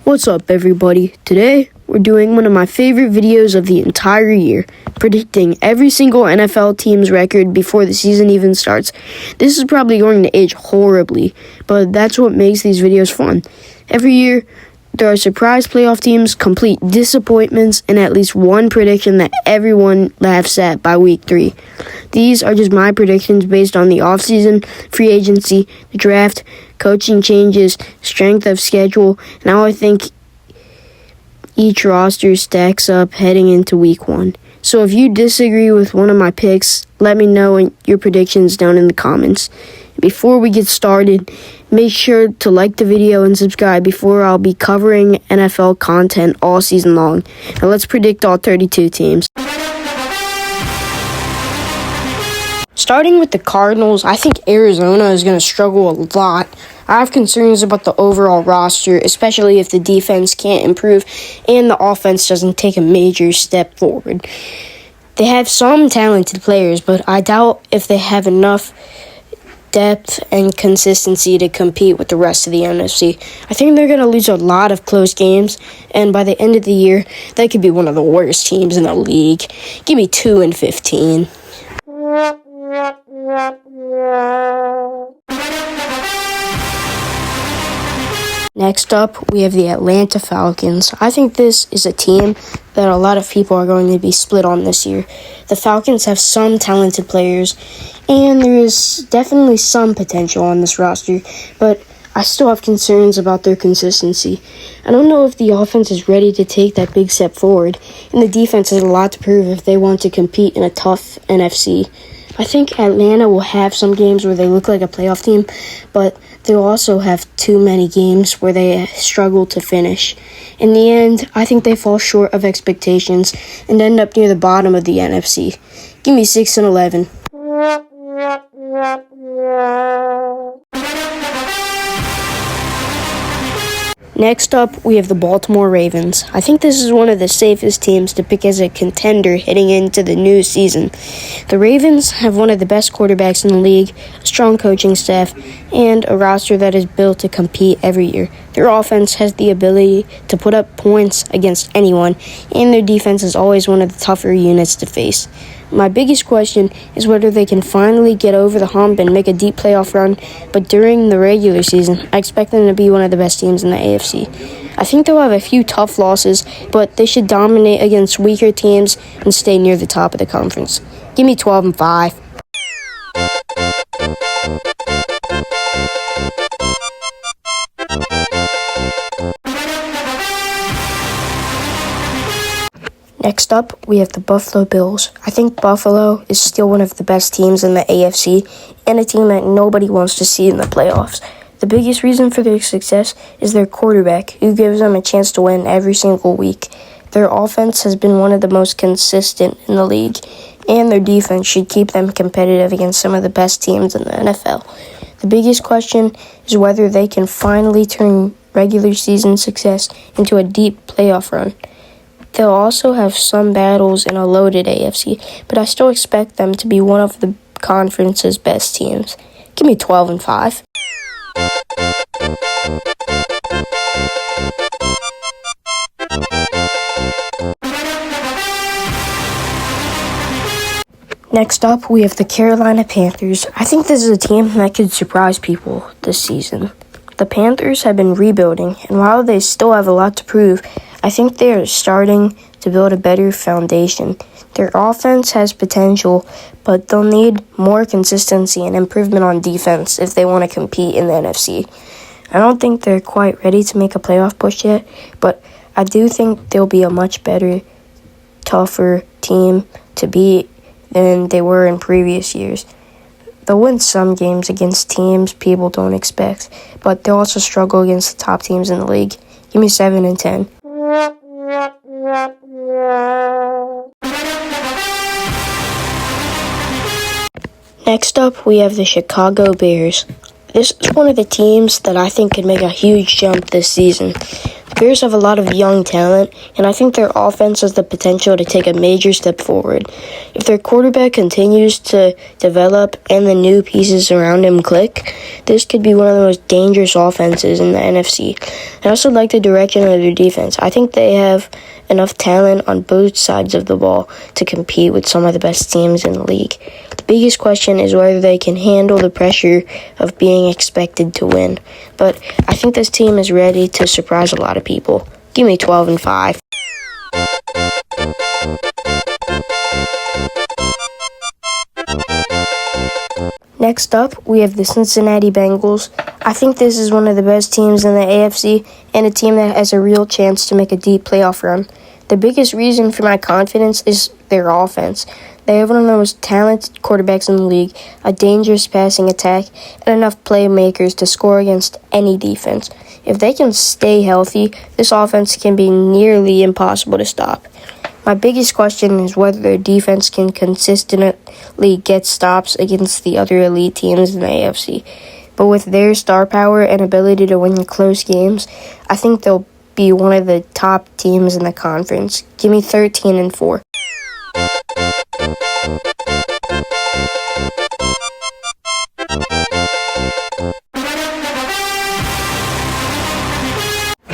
What's up, everybody? Today, we're doing one of my favorite videos of the entire year, predicting every single NFL team's record before the season even starts. This is probably going to age horribly, but that's what makes these videos fun. Every year, there are surprise playoff teams, complete disappointments, and at least one prediction that everyone laughs at by week 3. These are just my predictions based on the offseason, free agency, the draft, coaching changes, strength of schedule, and how I think each roster stacks up heading into week 1. So if you disagree with one of my picks, let me know your predictions down in the comments. Before we get started, make sure to like the video and subscribe before I'll be covering NFL content all season long. Now let's predict all 32 teams. Starting with the Cardinals, I think Arizona is going to struggle a lot. I have concerns about the overall roster, especially if the defense can't improve and the offense doesn't take a major step forward. They have some talented players, but I doubt if they have enough depth and consistency to compete with the rest of the NFC. I think they're going to lose a lot of close games, and by the end of the year, they could be one of the worst teams in the league. Give me 2-15. Next up, we have the Atlanta Falcons. I think this is a team that a lot of people are going to be split on this year. The Falcons have some talented players, and there is definitely some potential on this roster, but I still have concerns about their consistency. I don't know if the offense is ready to take that big step forward, and the defense has a lot to prove if they want to compete in a tough NFC. I think Atlanta will have some games where they look like a playoff team, but they'll also have too many games where they struggle to finish. In the end, I think they fall short of expectations and end up near the bottom of the NFC. Give me 6-11. Next up, we have the Baltimore Ravens. I think this is one of the safest teams to pick as a contender heading into the new season. The Ravens have one of the best quarterbacks in the league, a strong coaching staff, and a roster that is built to compete every year. Their offense has the ability to put up points against anyone, and their defense is always one of the tougher units to face. My biggest question is whether they can finally get over the hump and make a deep playoff run, but during the regular season, I expect them to be one of the best teams in the AFC. I think they'll have a few tough losses, but they should dominate against weaker teams and stay near the top of the conference. Give me 12-5. Next up, we have the Buffalo Bills. I think Buffalo is still one of the best teams in the AFC and a team that nobody wants to see in the playoffs. The biggest reason for their success is their quarterback, who gives them a chance to win every single week. Their offense has been one of the most consistent in the league, and their defense should keep them competitive against some of the best teams in the NFL. The biggest question is whether they can finally turn regular season success into a deep playoff run. They'll also have some battles in a loaded AFC, but I still expect them to be one of the conference's best teams. Give me 12-5. Next up, we have the Carolina Panthers. I think this is a team that could surprise people this season. The Panthers have been rebuilding, and while they still have a lot to prove, I think they are starting to build a better foundation. Their offense has potential, but they'll need more consistency and improvement on defense if they want to compete in the NFC. I don't think they're quite ready to make a playoff push yet, but I do think they'll be a much better, tougher team to beat than they were in previous years. They'll win some games against teams people don't expect, but they'll also struggle against the top teams in the league. Give me 7-10. Next up, we have the Chicago Bears. This is one of the teams that I think could make a huge jump this season. The Bears have a lot of young talent, and I think their offense has the potential to take a major step forward. If their quarterback continues to develop and the new pieces around him click, this could be one of the most dangerous offenses in the NFC. I also like the direction of their defense. I think they have enough talent on both sides of the ball to compete with some of the best teams in the league. The biggest question is whether they can handle the pressure of being expected to win. But I think this team is ready to surprise a lot of people. Give me 12-5. Next up, we have the Cincinnati Bengals. I think this is one of the best teams in the AFC and a team that has a real chance to make a deep playoff run. The biggest reason for my confidence is their offense. They have one of the most talented quarterbacks in the league, a dangerous passing attack, and enough playmakers to score against any defense. If they can stay healthy, this offense can be nearly impossible to stop. My biggest question is whether their defense can consistently get stops against the other elite teams in the AFC. But with their star power and ability to win close games, I think they'll be one of the top teams in the conference. Give me 13-4.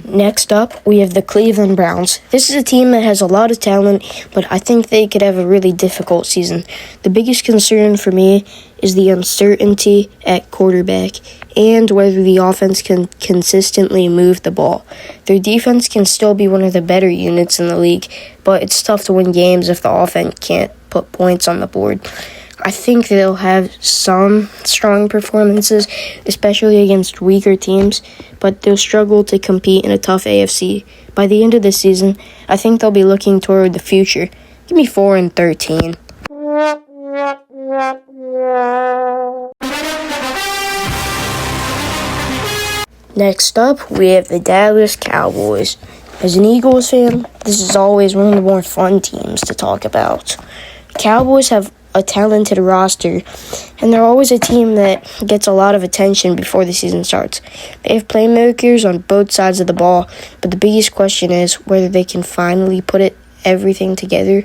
Next up, we have the Cleveland Browns. This is a team that has a lot of talent, but I think they could have a really difficult season. The biggest concern for me is the uncertainty at quarterback and whether the offense can consistently move the ball. Their defense can still be one of the better units in the league, but it's tough to win games if the offense can't put points on the board. I think they'll have some strong performances, especially against weaker teams, but they'll struggle to compete in a tough AFC. By the end of the season, I think they'll be looking toward the future. Give me 4-13. Next up, we have the Dallas Cowboys. As an Eagles fan, this is always one of the more fun teams to talk about. Cowboys have a talented roster, and they're always a team that gets a lot of attention before the season starts. They have playmakers on both sides of the ball, but the biggest question is whether they can finally put everything together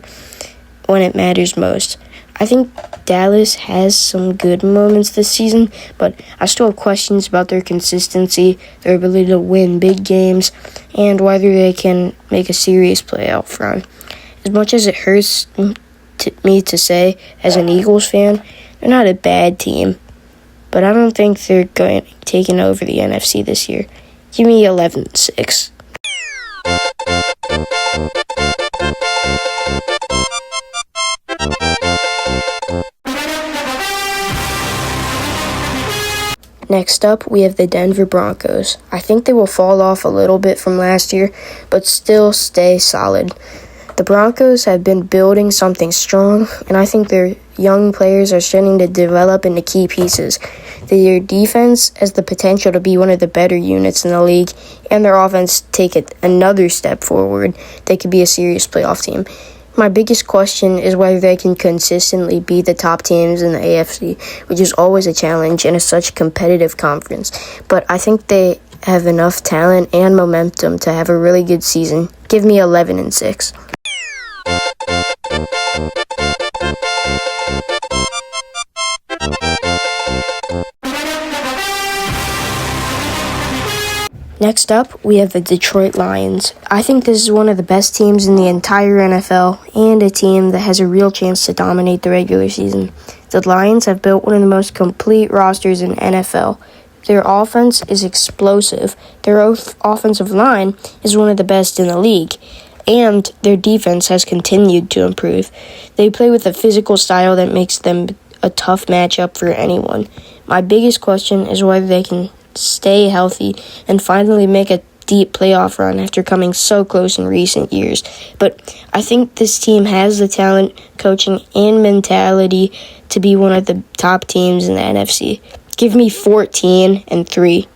when it matters most. I think Dallas has some good moments this season, but I still have questions about their consistency, their ability to win big games, and whether they can make a serious playoff run. As much as it hurts me to say, as an Eagles fan, they're not a bad team, but I don't think they're taking over the NFC this year. Give me 11-6. Next up, we have the Denver Broncos. I think they will fall off a little bit from last year, but still stay solid. The Broncos have been building something strong, and I think their young players are starting to develop into key pieces. Their defense has the potential to be one of the better units in the league, and their offense take it another step forward. They could be a serious playoff team. My biggest question is whether they can consistently beat the top teams in the AFC, which is always a challenge in such a competitive conference. But I think they have enough talent and momentum to have a really good season. Give me 11-6. Next up, we have the Detroit Lions. I think this is one of the best teams in the entire NFL and a team that has a real chance to dominate the regular season. The Lions have built one of the most complete rosters in NFL. Their offense is explosive. Their offensive line is one of the best in the league, and their defense has continued to improve. They play with a physical style that makes them a tough matchup for anyone. My biggest question is whether they can stay healthy and finally make a deep playoff run after coming so close in recent years. But I think this team has the talent, coaching, and mentality to be one of the top teams in the NFC. Give me 14-3.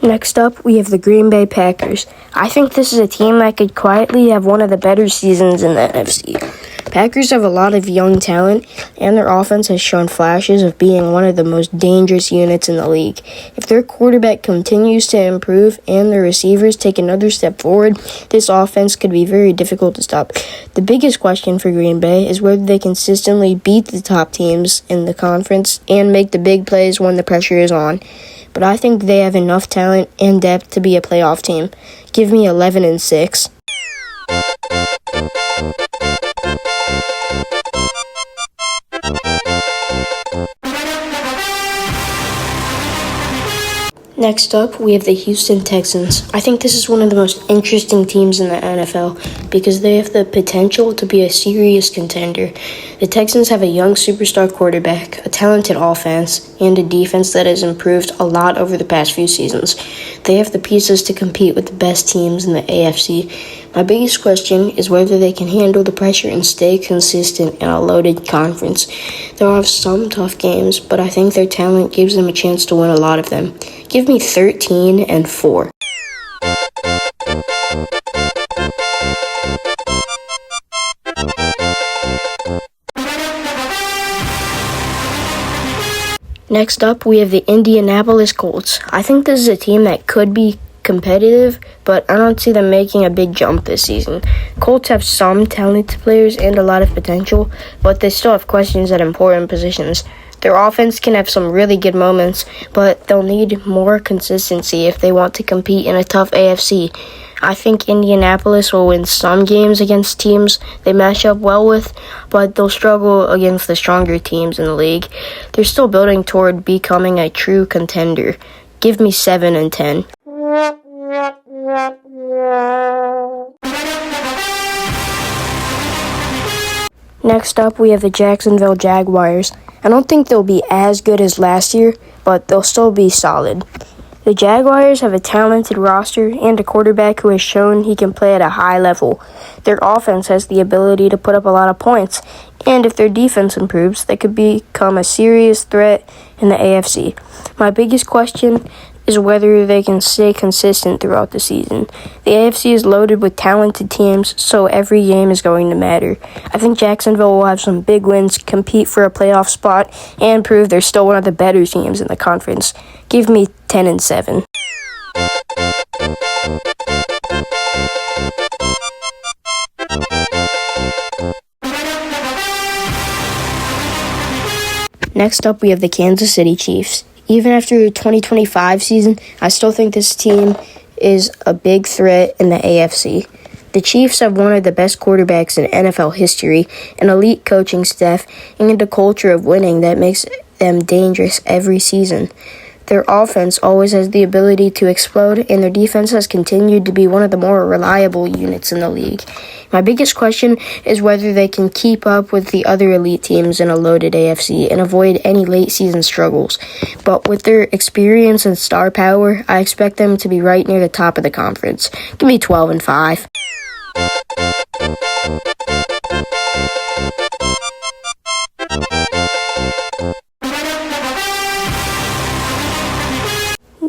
Next up, we have the Green Bay Packers. I think this is a team that could quietly have one of the better seasons in the NFC. Packers have a lot of young talent, and their offense has shown flashes of being one of the most dangerous units in the league. If their quarterback continues to improve and their receivers take another step forward, this offense could be very difficult to stop. The biggest question for Green Bay is whether they consistently beat the top teams in the conference and make the big plays when the pressure is on. But I think they have enough talent and depth to be a playoff team. Give me 11-6. Next up, we have the Houston Texans. I think this is one of the most interesting teams in the NFL because they have the potential to be a serious contender. The Texans have a young superstar quarterback, a talented offense, and a defense that has improved a lot over the past few seasons. They have the pieces to compete with the best teams in the AFC. My biggest question is whether they can handle the pressure and stay consistent in a loaded conference. They'll have some tough games, but I think their talent gives them a chance to win a lot of them. Give me 13-4. Next up, we have the Indianapolis Colts. I think this is a team that could be competitive, but I don't see them making a big jump this season. Colts have some talented players and a lot of potential, but they still have questions at important positions. Their offense can have some really good moments, but they'll need more consistency if they want to compete in a tough AFC. I think Indianapolis will win some games against teams they match up well with, but they'll struggle against the stronger teams in the league. They're still building toward becoming a true contender. Give me 7-10. Next up, we have the Jacksonville Jaguars. I don't think they'll be as good as last year, but they'll still be solid. The Jaguars have a talented roster and a quarterback who has shown he can play at a high level. Their offense has the ability to put up a lot of points, and if their defense improves, they could become a serious threat in the AFC. My biggest question is whether they can stay consistent throughout the season. The AFC is loaded with talented teams, so every game is going to matter. I think Jacksonville will have some big wins, compete for a playoff spot, and prove they're still one of the better teams in the conference. Give me 10-7. Next up, we have the Kansas City Chiefs. Even after the 2025 season, I still think this team is a big threat in the AFC. The Chiefs have one of the best quarterbacks in NFL history, an elite coaching staff, and a culture of winning that makes them dangerous every season. Their offense always has the ability to explode, and their defense has continued to be one of the more reliable units in the league. My biggest question is whether they can keep up with the other elite teams in a loaded AFC and avoid any late season struggles. But with their experience and star power, I expect them to be right near the top of the conference. Give me 12-5.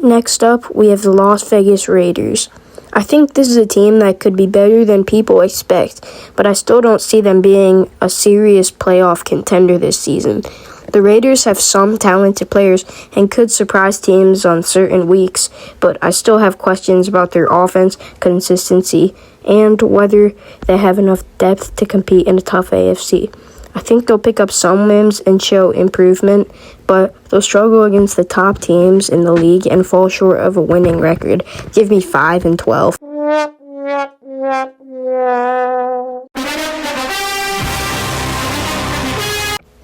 Next up, we have the Las Vegas Raiders. I think this is a team that could be better than people expect, but I still don't see them being a serious playoff contender this season. The Raiders have some talented players and could surprise teams on certain weeks, but I still have questions about their offense, consistency, and whether they have enough depth to compete in a tough AFC. I think they'll pick up some wins and show improvement, but they'll struggle against the top teams in the league and fall short of a winning record. Give me 5-12.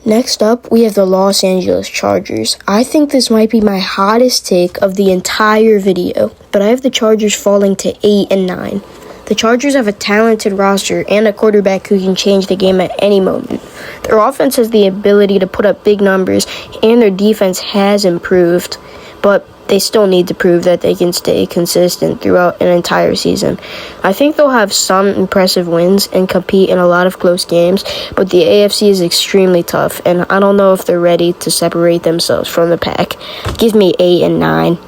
Next up, we have the Los Angeles Chargers. I think this might be my hottest take of the entire video, but I have the Chargers falling to 8-9. The Chargers have a talented roster and a quarterback who can change the game at any moment. Their offense has the ability to put up big numbers, and their defense has improved, but they still need to prove that they can stay consistent throughout an entire season. I think they'll have some impressive wins and compete in a lot of close games, but the AFC is extremely tough, and I don't know if they're ready to separate themselves from the pack. Give me 8-9.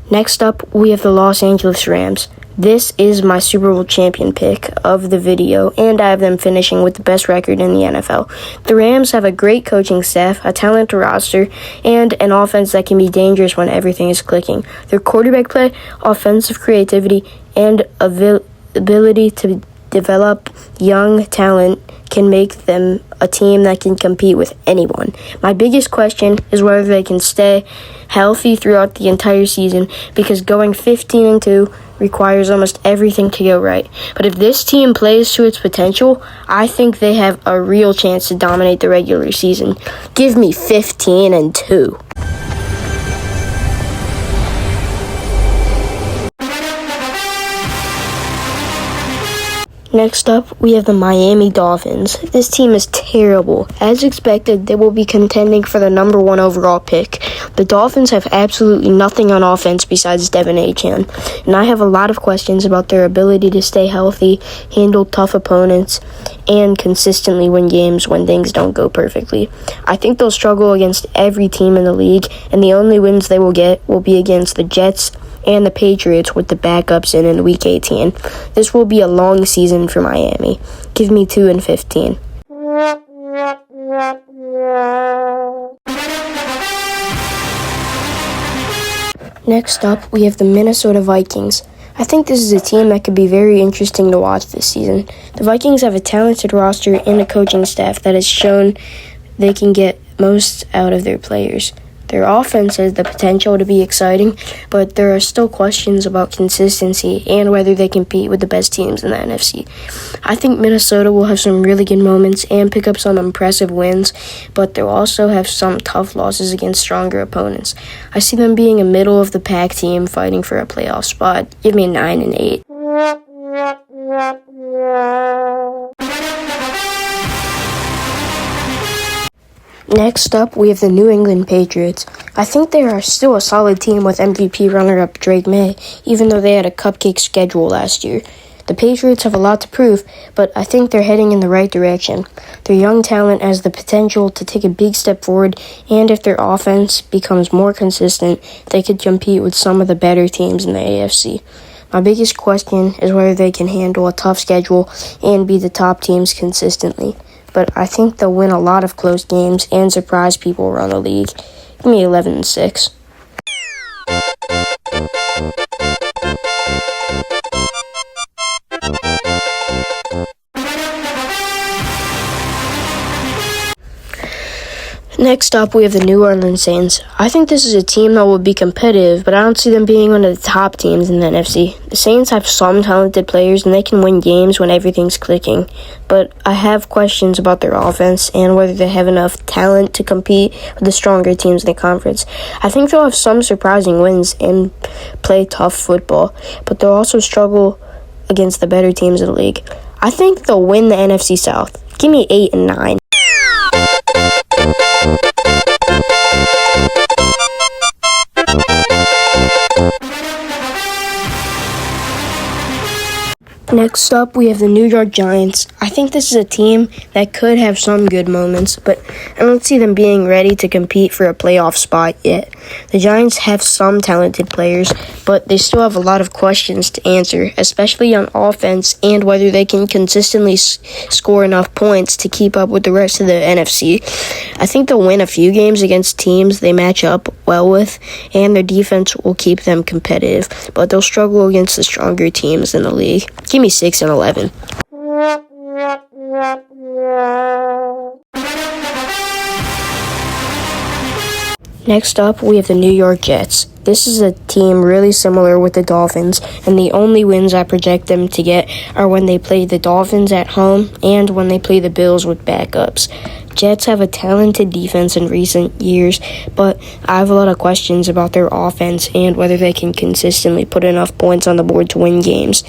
Next up, we have the Los Angeles Rams. This is my Super Bowl champion pick of the video, and I have them finishing with the best record in the NFL. The Rams have a great coaching staff, a talented roster, and an offense that can be dangerous when everything is clicking. Their quarterback play, offensive creativity, and ability to develop young talent can make them a team that can compete with anyone. My biggest question is whether they can stay healthy throughout the entire season, because going 15-2 requires almost everything to go right. But if this team plays to its potential, I think they have a real chance to dominate the regular season. Give me 15-2. Next up, we have the Miami Dolphins. This team is terrible. As expected, they will be contending for the number 1 overall pick. The Dolphins have absolutely nothing on offense besides Devin Achane, and I have a lot of questions about their ability to stay healthy, handle tough opponents, and consistently win games when things don't go perfectly. I think they'll struggle against every team in the league, and the only wins they will get will be against the Jets and the Patriots with the backups in Week 18. This will be a long season for Miami. Give me 2-15. Next up, we have the Minnesota Vikings. I think this is a team that could be very interesting to watch this season. The Vikings have a talented roster and a coaching staff that has shown they can get most out of their players. Their offense has the potential to be exciting, but there are still questions about consistency and whether they compete with the best teams in the NFC. I think Minnesota will have some really good moments and pick up some impressive wins, but they'll also have some tough losses against stronger opponents. I see them being a middle-of-the-pack team fighting for a playoff spot. Give me 9-8. Next up, we have the New England Patriots. I think they are still a solid team with MVP runner-up Drake May, even though they had a cupcake schedule last year. The Patriots have a lot to prove, but I think they're heading in the right direction. Their young talent has the potential to take a big step forward, and if their offense becomes more consistent, they could compete with some of the better teams in the AFC. My biggest question is whether they can handle a tough schedule and be the top teams consistently. But I think they'll win a lot of close games and surprise people around the league. Give me 11-6. Next up, we have the New Orleans Saints. I think this is a team that will be competitive, but I don't see them being one of the top teams in the NFC. The Saints have some talented players, and they can win games when everything's clicking. But I have questions about their offense and whether they have enough talent to compete with the stronger teams in the conference. I think they'll have some surprising wins and play tough football, but they'll also struggle against the better teams in the league. I think they'll win the NFC South. Give me 8-9. Next up, we have the New York Giants. I think this is a team that could have some good moments, but I don't see them being ready to compete for a playoff spot yet. The Giants have some talented players, but they still have a lot of questions to answer, especially on offense and whether they can consistently score enough points to keep up with the rest of the NFC. I think they'll win a few games against teams they match up well with, and their defense will keep them competitive, but they'll struggle against the stronger teams in the league. Give me 6-11. Next up, we have the New York Jets. This is a team really similar with the Dolphins, and the only wins I project them to get are when they play the Dolphins at home and when they play the Bills with backups. Jets have a talented defense in recent years, but I have a lot of questions about their offense and whether they can consistently put enough points on the board to win games.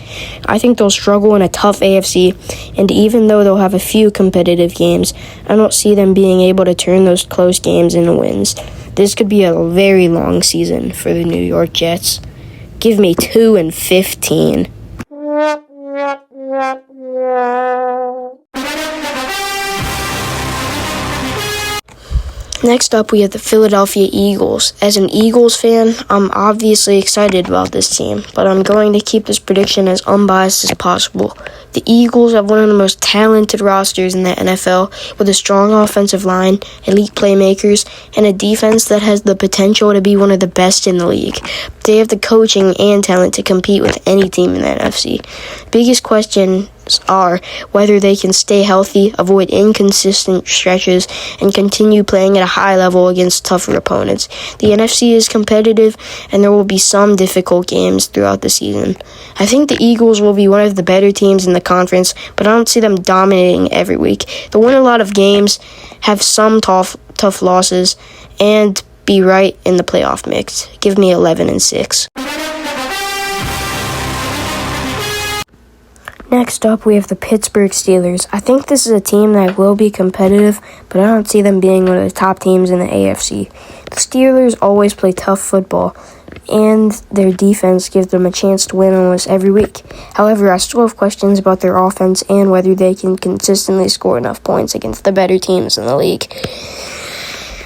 I think they'll struggle in a tough AFC, and even though they'll have a few competitive games, I don't see them being able to turn those close games into wins. This could be a very long season for the New York Jets. Give me 2-15. Next up, we have the Philadelphia Eagles. As an Eagles fan, I'm obviously excited about this team, but I'm going to keep this prediction as unbiased as possible. The Eagles have one of the most talented rosters in the NFL, with a strong offensive line, elite playmakers, and a defense that has the potential to be one of the best in the league. They have the coaching and talent to compete with any team in the NFC. Biggest questions are whether they can stay healthy, avoid inconsistent stretches, and continue playing at a high level against tougher opponents. The NFC is competitive, and there will be some difficult games throughout the season. I think the Eagles will be one of the better teams in the conference, but I don't see them dominating every week. They'll win a lot of games, have some tough losses, and be right in the playoff mix. Give me 11-6. Next up, we have the Pittsburgh Steelers. I think this is a team that will be competitive, but I don't see them being one of the top teams in the AFC. The Steelers always play tough football, and their defense gives them a chance to win almost every week. However, I still have questions about their offense and whether they can consistently score enough points against the better teams in the league.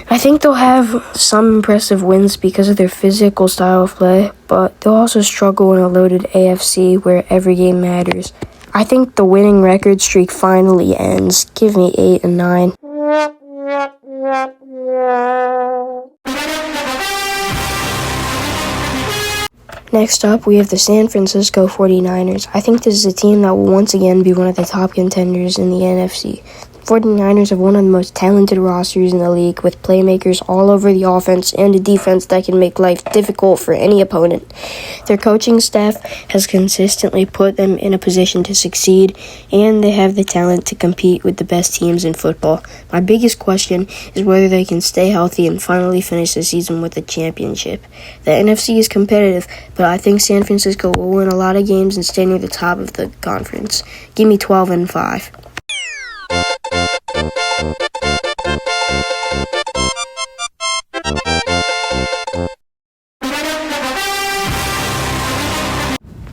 I think they'll have some impressive wins because of their physical style of play, but they'll also struggle in a loaded AFC where every game matters. I think the winning record streak finally ends. Give me 8-9. Next up, we have the San Francisco 49ers. I think this is a team that will once again be one of the top contenders in the NFC. 49ers have one of the most talented rosters in the league, with playmakers all over the offense and a defense that can make life difficult for any opponent. Their coaching staff has consistently put them in a position to succeed, and they have the talent to compete with the best teams in football. My biggest question is whether they can stay healthy and finally finish the season with a championship. The NFC is competitive, but I think San Francisco will win a lot of games and stay near the top of the conference. Give me 12-5.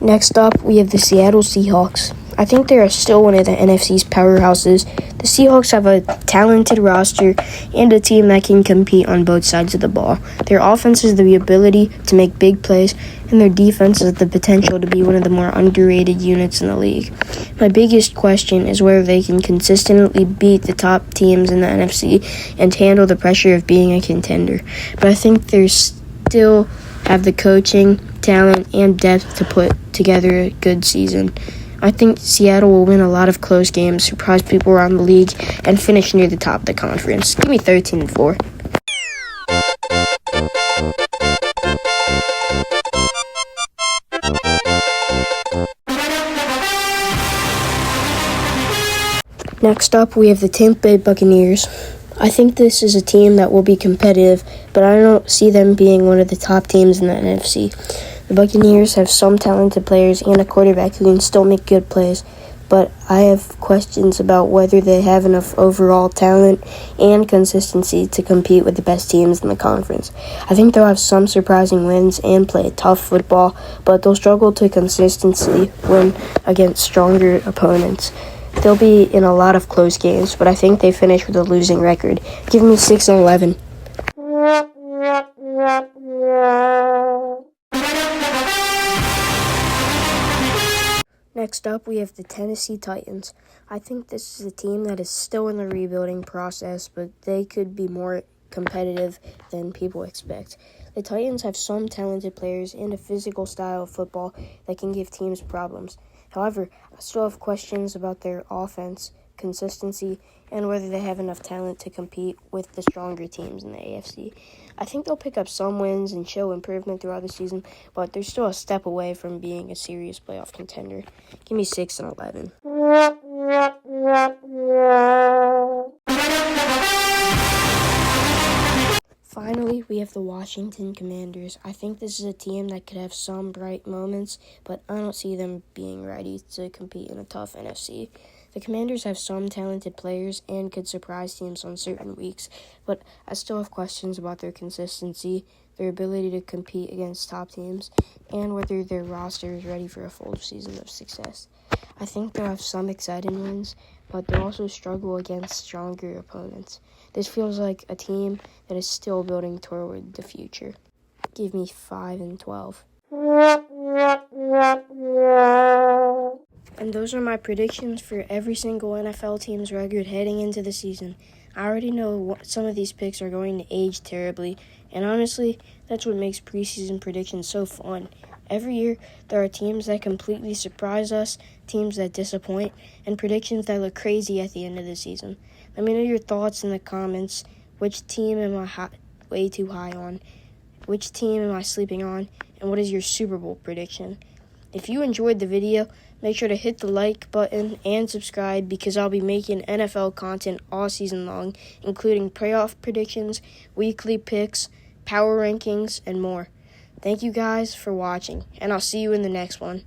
Next up, we have the Seattle Seahawks. I think they are still one of the NFC's powerhouses. The Seahawks have a talented roster and a team that can compete on both sides of the ball. Their offense has the ability to make big plays, and their defense has the potential to be one of the more underrated units in the league. My biggest question is whether they can consistently beat the top teams in the NFC and handle the pressure of being a contender. But I think they still have the coaching, talent, and depth to put together a good season. I think Seattle will win a lot of close games, surprise people around the league, and finish near the top of the conference. Give me 13-4. Next up, we have the Tampa Bay Buccaneers. I think this is a team that will be competitive, but I don't see them being one of the top teams in the NFC. The Buccaneers have some talented players and a quarterback who can still make good plays, but I have questions about whether they have enough overall talent and consistency to compete with the best teams in the conference. I think they'll have some surprising wins and play tough football, but they'll struggle to consistently win against stronger opponents. They'll be in a lot of close games, but I think they finish with a losing record. Give me 6-11. Next up, we have the Tennessee Titans. I think this is a team that is still in the rebuilding process, but they could be more competitive than people expect. The Titans have some talented players and a physical style of football that can give teams problems. However, I still have questions about their offense, consistency, and whether they have enough talent to compete with the stronger teams in the AFC. I think they'll pick up some wins and show improvement throughout the season, but they're still a step away from being a serious playoff contender. Give me 6-11. Finally, we have the Washington Commanders. I think this is a team that could have some bright moments, but I don't see them being ready to compete in a tough NFC. The Commanders have some talented players and could surprise teams on certain weeks, but I still have questions about their consistency, their ability to compete against top teams, and whether their roster is ready for a full season of success. I think they'll have some exciting wins, but they'll also struggle against stronger opponents. This feels like a team that is still building toward the future. Give me 5-12. And those are my predictions for every single NFL team's record heading into the season. I already know some of these picks are going to age terribly, and honestly, that's what makes preseason predictions so fun. Every year, there are teams that completely surprise us, teams that disappoint, and predictions that look crazy at the end of the season. Let me know your thoughts in the comments. Which team am I way too high on? Which team am I sleeping on? And what is your Super Bowl prediction? If you enjoyed the video, make sure to hit the like button and subscribe because I'll be making NFL content all season long, including playoff predictions, weekly picks, power rankings, and more. Thank you guys for watching, and I'll see you in the next one.